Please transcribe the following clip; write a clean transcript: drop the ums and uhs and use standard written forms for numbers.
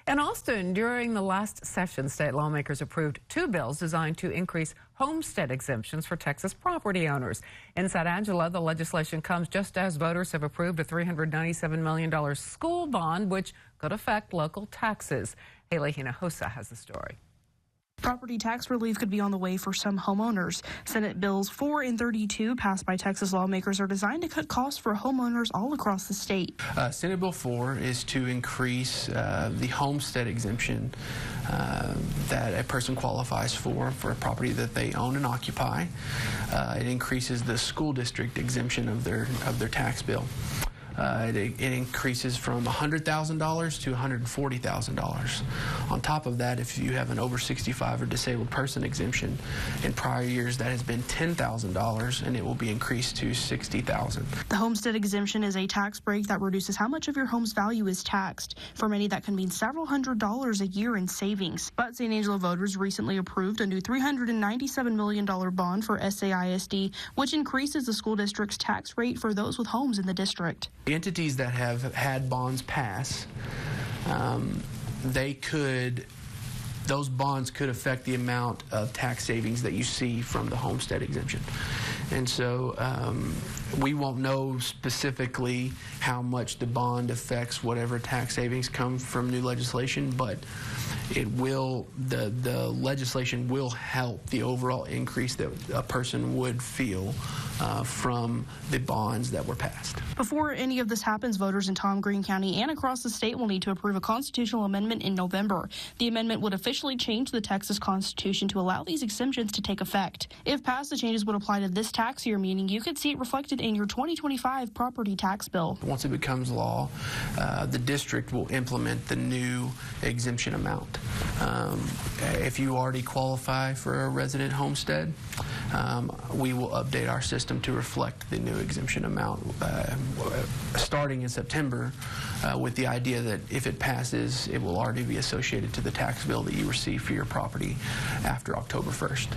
In Austin, during the last session, state lawmakers approved 2 bills designed to increase homestead exemptions for Texas property owners. In San Angelo, the legislation comes just as voters have approved a $397 million school bond, which could affect local taxes. Haley Hinojosa has the story. Property tax relief could be on the way for some homeowners. Senate Bills 4 and 32, passed by Texas lawmakers, are designed to cut costs for homeowners all across the state. Senate Bill 4 is to increase the homestead exemption that a person qualifies for a property that they own and occupy. It increases the school district exemption of their tax bill. It increases from $100,000 to $140,000. On top of that, if you have an over 65 or disabled person exemption, in prior years that has been $10,000, and it will be increased to $60,000. The homestead exemption is a tax break that reduces how much of your home's value is taxed. For many, that can mean several $100s a year in savings. But San Angelo voters recently approved a new $397 million bond for SAISD, which increases the school district's tax rate for those with homes in the district. Entities that have had bonds pass, those bonds could affect the amount of tax savings that you see from the homestead exemption. And so we won't know specifically how much the bond affects whatever tax savings come from new legislation, but it will, the legislation will help the overall increase that a person would feel from the bonds that were passed. Before any of this happens, voters in Tom Green County and across the state will need to approve a constitutional amendment in November. The amendment would officially change the Texas Constitution to allow these exemptions to take effect. If passed, the changes would apply to this tax year, meaning you could see it reflected in your 2025 property tax bill. Once it becomes law, the district will implement the new exemption amount. If you already qualify for a resident homestead, we will update our system to reflect the new exemption amount starting in September, with the idea that if it passes, it will already be associated to the tax bill that you receive for your property after October 1st.